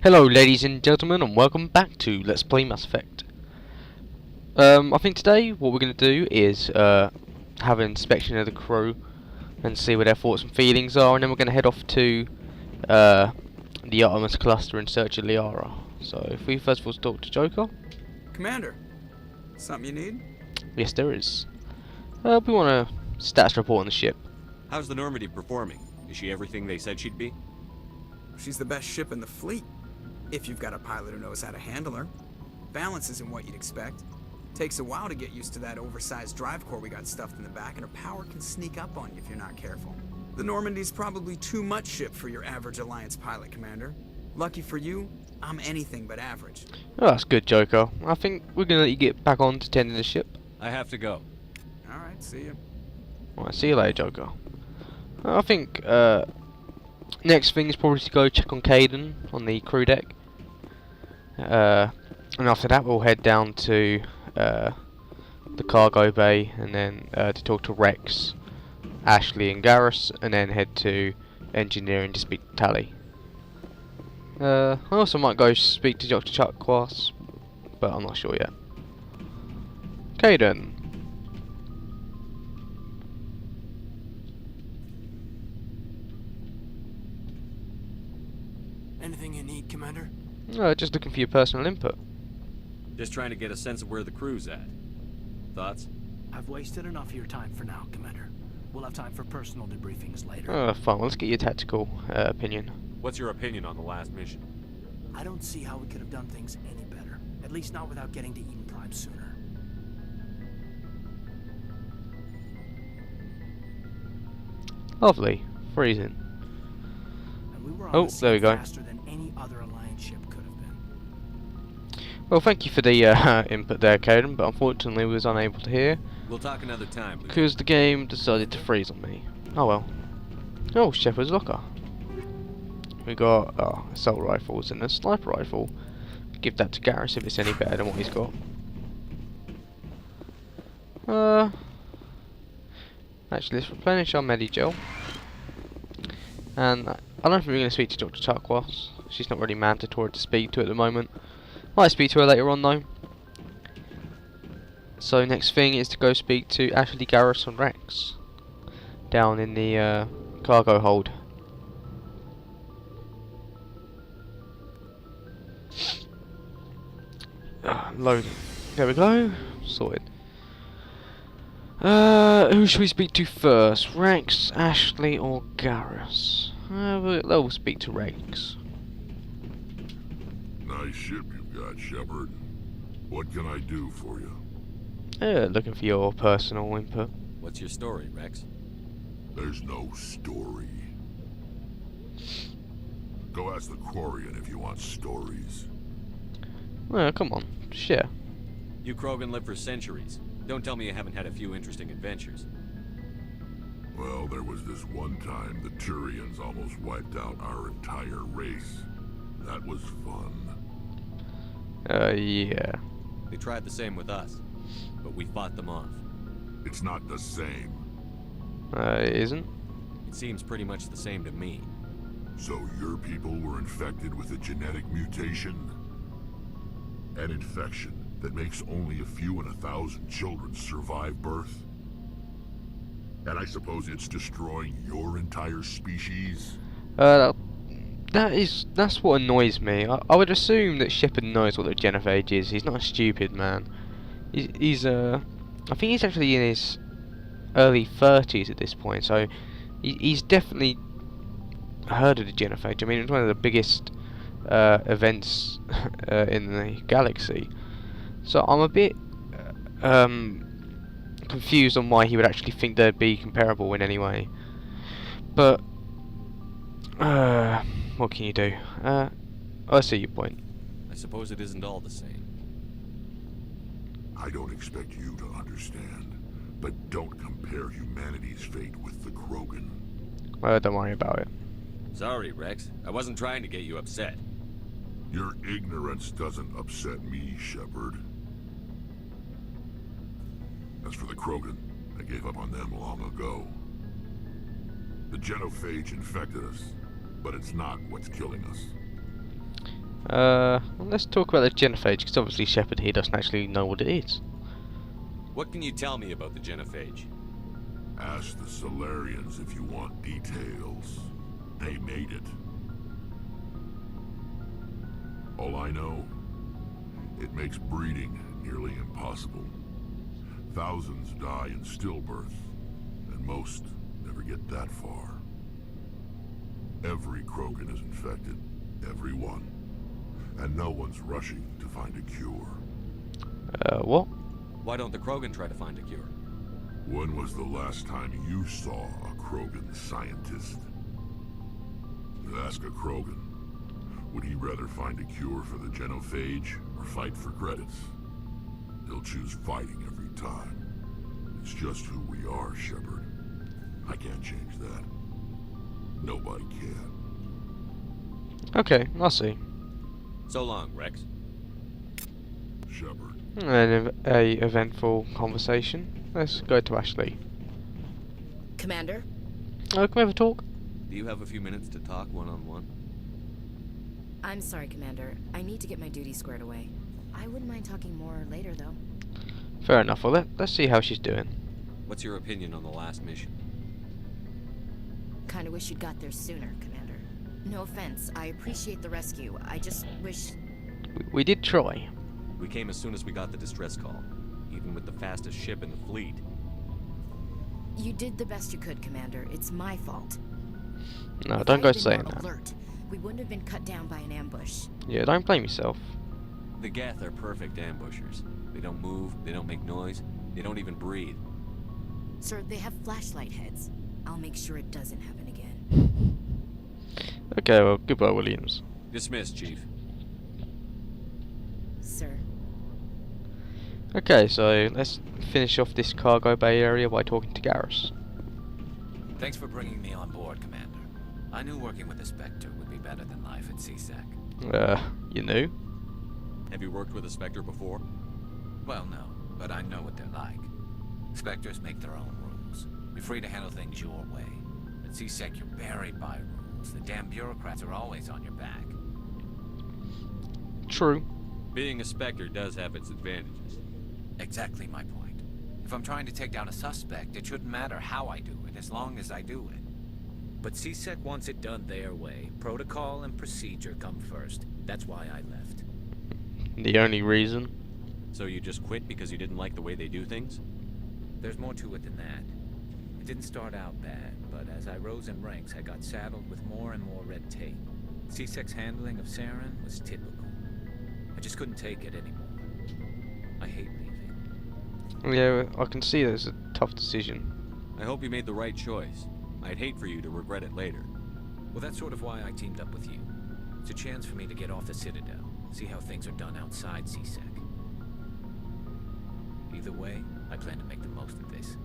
Hello ladies and gentlemen, and welcome back to Let's Play Mass Effect. I think today what we're going to do is have an inspection of the crew and see what their thoughts and feelings are, and then we're going to head off to the Allmans cluster in search of Liara. So if we first of all talk to Joker. Commander, something you need? Yes there is. We want a status report on the ship. How's the Normandy performing? Is she everything they said she'd be? She's the best ship in the fleet, if you've got a pilot who knows how to handle her. Balance isn't what you'd expect. Takes a while to get used to that oversized drive core we got stuffed in the back, and her power can sneak up on you if you're not careful. The Normandy's probably too much ship for your average Alliance pilot, Commander. Lucky for you, I'm anything but average. Oh, that's good, Joker. I think we're going to let you get back on to tending the ship. I have to go. Alright, see ya. Alright, see you later, Joker. I think next thing is probably to go check on Caden on the crew deck. And after that we'll head down to the cargo bay, and then to talk to Rex, Ashley and Garrus, and then head to engineering to speak to Tally. I also might go speak to Dr. Chuck Quas, but I'm not sure yet. Caden. Anything you need, Commander? Just looking for your personal input. Just trying to get a sense of where the crew's at. Thoughts? I've wasted enough of your time for now, Commander. We'll have time for personal debriefings later. Fine, well, let's get your tactical opinion. What's your opinion on the last mission? I don't see how we could have done things any better. At least not without getting to Eden Prime sooner. Lovely. Freezing. And we were on Oh, the there we scene go. faster than any other Alliance ship could have been. Well, thank you for the input there, Caden, but unfortunately we was unable to hear We'll talk another time. because the game decided to freeze on me. Oh well. Oh, Shepard's locker. We got assault rifles and a sniper rifle. Give that to Garrus if it's any better than what he's got. Actually, let's replenish our Medigel. And I don't think we're going to speak to Dr. Tarkwas. She's not really mandatory to speak to at the moment. Might speak to her later on though. So next thing is to go speak to Ashley, Garrus and Rex down in the cargo hold. Loading. There we go. Sorted. Who should we speak to first? Rex, Ashley or Garrus? We'll speak to Rex. Nice ship you've got, Shepard. What can I do for you? Looking for your personal input. What's your story, Rex? There's no story. Go ask the Quarian if you want stories. Come on, share. You Krogan live for centuries. Don't tell me you haven't had a few interesting adventures. Well, there was this one time the Turians almost wiped out our entire race. That was fun. Yeah. They tried the same with us, but we fought them off. It's not the same. It isn't? It seems pretty much the same to me. So your people were infected with a genetic mutation? An infection that makes only a few in 1,000 children survive birth? And I suppose it's destroying your entire species? That's what annoys me. I would assume that Shepard knows what the genophage is. He's not a stupid man. He's I think he's actually in his early 30s at this point, so he's definitely heard of the genophage. I mean, it's one of the biggest events in the galaxy. So I'm a bit confused on why he would actually think they'd be comparable in any way. But what can you do? I see your point. I suppose it isn't all the same. I don't expect you to understand, but don't compare humanity's fate with the Krogan. Don't worry about it. Sorry, Rex. I wasn't trying to get you upset. Your ignorance doesn't upset me, Shepard. As for the Krogan, I gave up on them long ago. The genophage infected us, but it's not what's killing us. Let's talk about the genophage, because obviously Shepard here doesn't actually know what it is. What can you tell me about the genophage? Ask the Solarians if you want details. They made it. All I know, it makes breeding nearly impossible. Thousands die in stillbirth, and most never get that far. Every Krogan is infected, every one. And no one's rushing to find a cure. What? Why don't the Krogan try to find a cure? When was the last time you saw a Krogan scientist? Ask a Krogan. Would he rather find a cure for the genophage or fight for credits? He'll choose fighting every time. It's just who we are, Shepard. I can't change that. Nobody can. Okay, I see. So long, Rex. Shepard. And a eventful conversation. Let's go to Ashley. Commander? Can we have a talk? Do you have a few minutes to talk one-on-one? I'm sorry, Commander. I need to get my duties squared away. I wouldn't mind talking more later, though. Fair enough. Well, let's see how she's doing. What's your opinion on the last mission? Kinda wish you'd got there sooner, Commander. No offense, I appreciate the rescue. I just wish... We did try. We came as soon as we got the distress call, even with the fastest ship in the fleet. You did the best you could, Commander. It's my fault. No, If don't I go had been saying more that. alert, we wouldn't have been cut down by an ambush. Yeah, don't blame yourself. The Geth are perfect ambushers. They don't move, they don't make noise, they don't even breathe. Sir, they have flashlight heads. I'll make sure it doesn't happen again. Okay, well, goodbye, Williams. Dismissed, Chief. Sir. Okay, so let's finish off this cargo bay area by talking to Garrus. Thanks for bringing me on board, Commander. I knew working with the Spectre would be better than life at CSEC. You knew? Have you worked with a Spectre before? Well, no, but I know what they're like. Spectres make their own rules. You're free to handle things your way. At CSEC, you're buried by rules. The damn bureaucrats are always on your back. True. Being a Spectre does have its advantages. Exactly my point. If I'm trying to take down a suspect, it shouldn't matter how I do it, as long as I do it. But CSEC wants it done their way. Protocol and procedure come first. That's why I left. The only reason? So you just quit because you didn't like the way they do things? There's more to it than that. It didn't start out bad, but as I rose in ranks, I got saddled with more and more red tape. CSEC's handling of Saren was typical. I just couldn't take it anymore. I hate leaving. Yeah, I can see that it's a tough decision. I hope you made the right choice. I'd hate for you to regret it later. Well, that's sort of why I teamed up with you. It's a chance for me to get off the Citadel, see how things are done outside CSEC. Either way, I plan to make the most of this.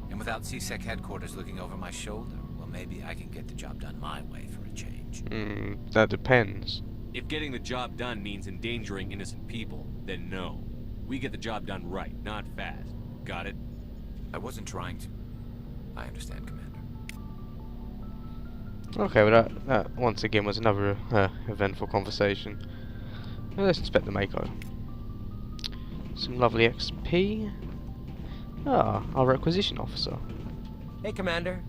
And without CSEC headquarters looking over my shoulder, well, maybe I can get the job done my way for a change. That depends. If getting the job done means endangering innocent people, then no. We get the job done right, not fast. Got it? I wasn't trying to. I understand, Commander. Okay, well that once again was another eventful conversation. Now let's inspect the Mako. Some lovely XP. Ah, our requisition officer. Hey, Commander.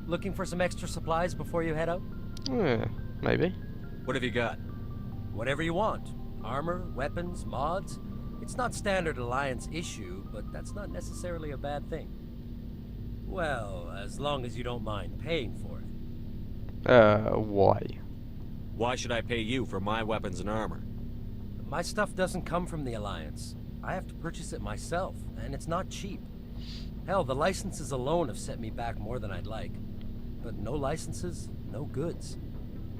Looking for some extra supplies before you head out? Maybe. What have you got? Whatever you want. Armor, weapons, mods. It's not standard Alliance issue, but that's not necessarily a bad thing. Well, as long as you don't mind paying for it. Why? Why should I pay you for my weapons and armor? My stuff doesn't come from the Alliance. I have to purchase it myself, and it's not cheap. Hell, the licenses alone have set me back more than I'd like. But no licenses, no goods.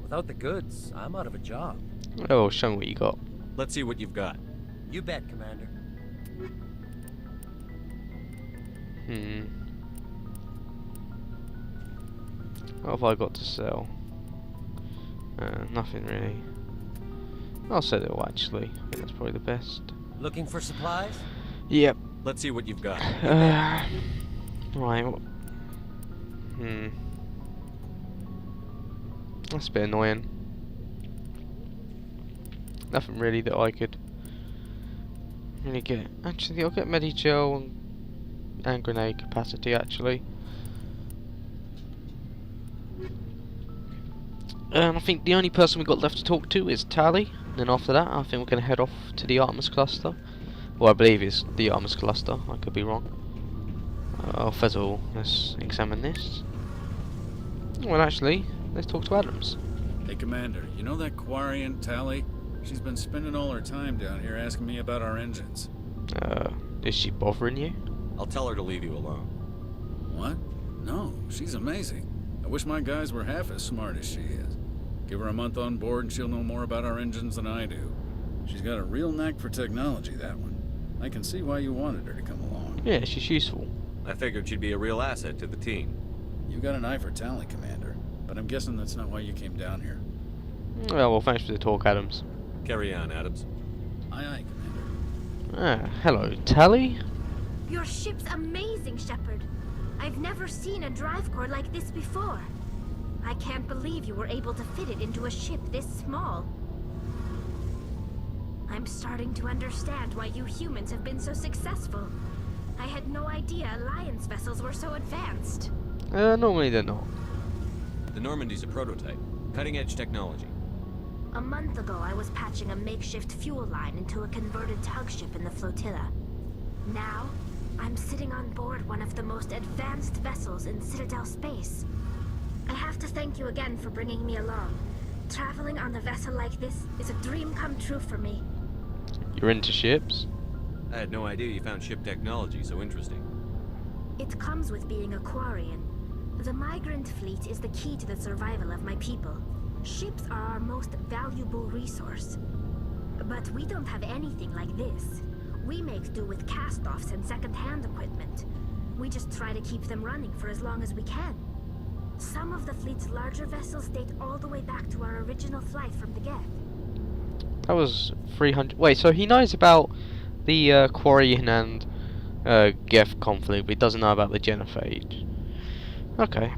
Without the goods, I'm out of a job. Oh, show me what you got. Let's see what you've got. You bet, Commander. What have I got to sell? Nothing really. I'll sell it all, actually. I think that's probably the best. Looking for supplies? Yep. Let's see what you've got. Right. That's a bit annoying. nothing really that I could really get. Actually, I'll get Medigel and grenade capacity actually. I think the only person we've got left to talk to is Tally. And then after that, I think we're going to head off to the Allmans Cluster. Well, I believe it's the Allmans Cluster. I could be wrong. First of all, let's examine this. Well, actually, let's talk to Adams. Hey, Commander, you know that Quarian, Tally? She's been spending all her time down here asking me about our engines. Is she bothering you? I'll tell her to leave you alone. What? No, she's amazing. I wish my guys were half as smart as she is. Give her a month on board and she'll know more about our engines than I do. She's got a real knack for technology, that one. I can see why you wanted her to come along. Yeah, she's useful. I figured she'd be a real asset to the team. You got an eye for talent, Commander, but I'm guessing that's not why you came down here. Well, thanks for the talk, Adams. Carry on, Adams. Aye, aye, Commander. Hello, Tally. Your ship's amazing, Shepard. I've never seen a drive core like this before. I can't believe you were able to fit it into a ship this small. I'm starting to understand why you humans have been so successful. I had no idea Alliance vessels were so advanced. Normally they're not. The Normandy's a prototype. Cutting-edge technology. A month ago, I was patching a makeshift fuel line into a converted tug ship in the flotilla. Now, I'm sitting on board one of the most advanced vessels in Citadel space. I have to thank you again for bringing me along. Traveling on a vessel like this is a dream come true for me. You're into ships? I had no idea you found ship technology so interesting. It comes with being a Quarian. The migrant fleet is the key to the survival of my people. Ships are our most valuable resource. But we don't have anything like this. We make do with cast-offs and second-hand equipment. We just try to keep them running for as long as we can. Some of the fleet's larger vessels date all the way back to our original flight from the Geth. That was 300... Wait, so he knows about the Quarian and Geth conflict, but he doesn't know about the Genophage. Okay.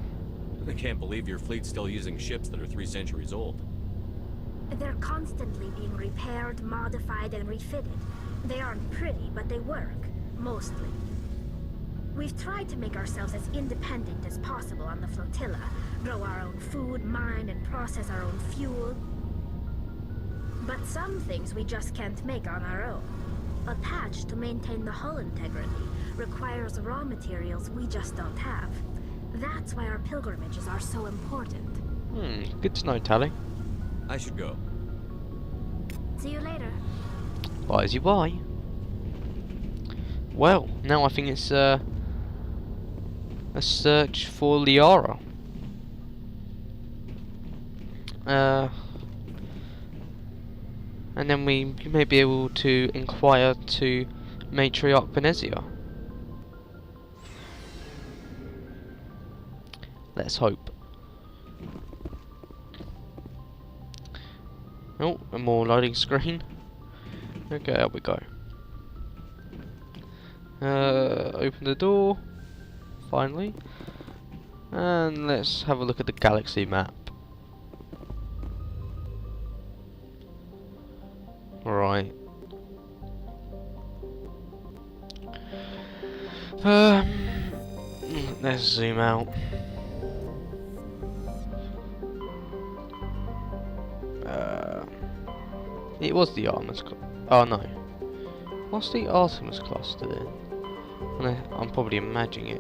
I can't believe your fleet's still using ships that are 3 centuries old. They're constantly being repaired, modified, and refitted. They aren't pretty, but they work. Mostly. We've tried to make ourselves as independent as possible on the flotilla. Grow our own food, mine, and process our own fuel. But some things we just can't make on our own. A patch to maintain the hull integrity requires raw materials we just don't have. That's why our pilgrimages are so important. Good to know, Tally. I should go. See you later. Bye as you buy. Well, now I think it's a search for Liara. And then we may be able to inquire to Matriarch Venezia. Let's hope. Oh, a more loading screen. Okay, there we go. Open the door. Finally. And let's have a look at the galaxy map. Right. Let's zoom out. It was the Artemis Cluster. Oh no. What's the Artemis Cluster then? I'm probably imagining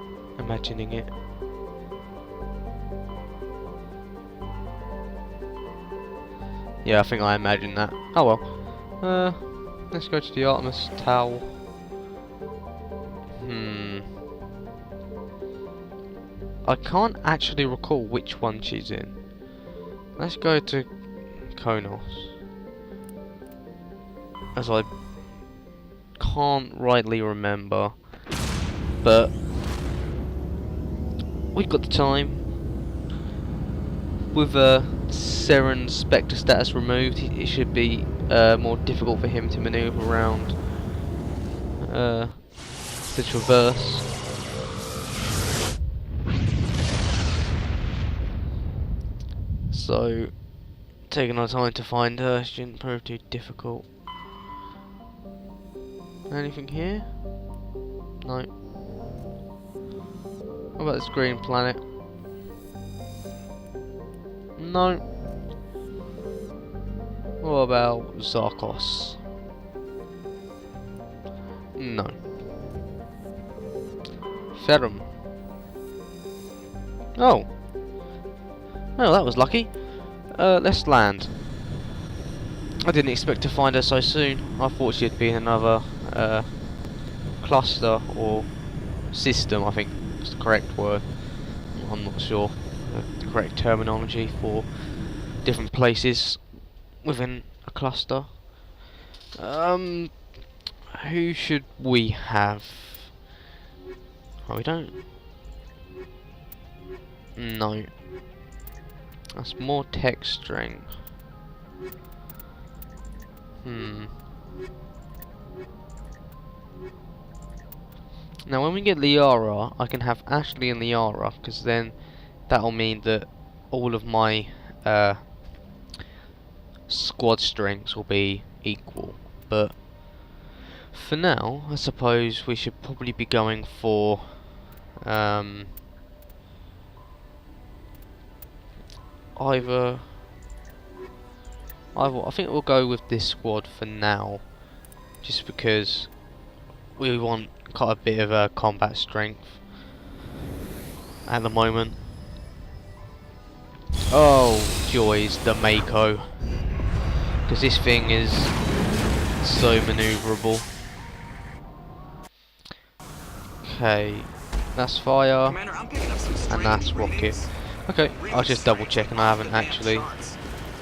it. Yeah, I think I imagined that. Oh well. Let's go to the Artemis Tower. I can't actually recall which one she's in. Let's go to Konos, as I can't rightly remember, but we've got the time. With Saren specter status removed, it should be more difficult for him to maneuver around the traverse. So taking our time to find her. She didn't prove too difficult. Anything here? No. What about this green planet? No. What about Zarkos? No. Ferrum. Oh. Oh, that was lucky. Let's land. I didn't expect to find her so soon. I thought she'd be in another cluster or system, I think is the correct word. I'm not sure the correct terminology for different places within a cluster. Who should we have? Oh, we don't. No. That's more tech strength. Now when we get Liara, I can have Ashley and Liara, because then that'll mean that all of my squad strengths will be equal. But for now, I suppose we should probably be going for either I think we'll go with this squad for now, just because we want quite a bit of combat strength at the moment. Oh joys, the Mako, because this thing is so maneuverable. Okay, that's fire. Commander, I'm picking up some And that's strange rocket. readings. Okay, I was just double checking. I haven't actually It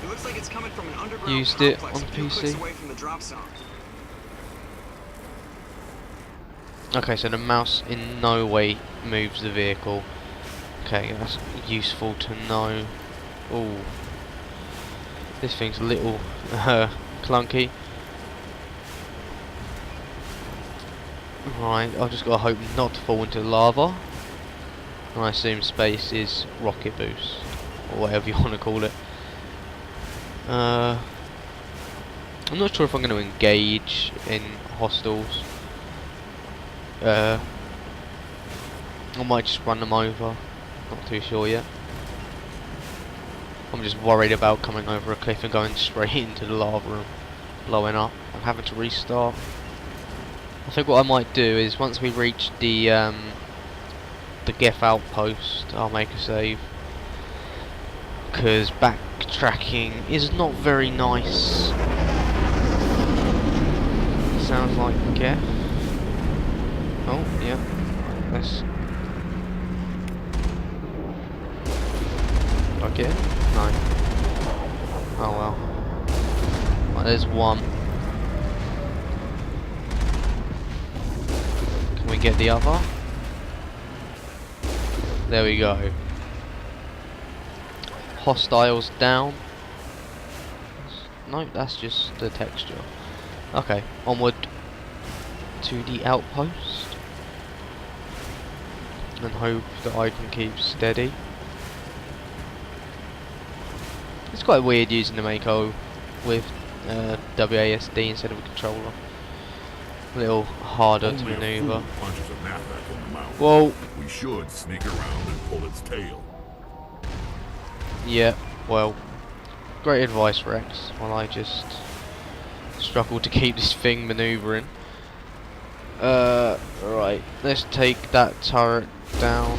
looks like it's coming from an underground used it complex on a few clicks PC. away from the drop zone. Okay, so the mouse in no way moves the vehicle. Okay, that's useful to know. Oh, this thing's a little clunky. Right, I've just got to hope not to fall into lava. And I assume space is rocket boost, or whatever you want to call it. I'm not sure if I'm going to engage in hostiles. I might just run them over. Not too sure yet. I'm just worried about coming over a cliff and going straight into the lava and blowing up and having to restart. I think what I might do is once we reach the Geth outpost, I'll make a save, because backtracking is not very nice. Sounds like Geth. Oh yeah, let's. Okay, no. Oh well. Well, there's one. Can we get the other? There we go. Hostiles down. No, that's just the texture. Okay, onward to the outpost. And hope that I can keep steady. It's quite weird using the Mako with WASD instead of a controller. A little harder to maneuver. Whoa! We should sneak around and pull its tail. Yeah, well, great advice, Rex. While I just struggle to keep this thing maneuvering. Right, let's take that turret down.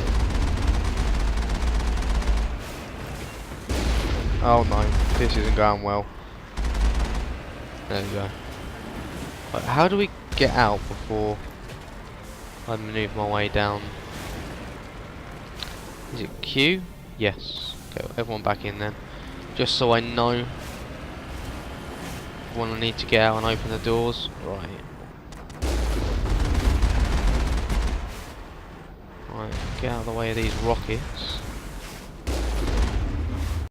Oh no, this isn't going well. There we go. Right, how do we get out before I manoeuvre my way down? Is it Q? Yes. Okay, everyone back in then. Just so I know when I need to get out and open the doors. Right. Right, get out of the way of these rockets.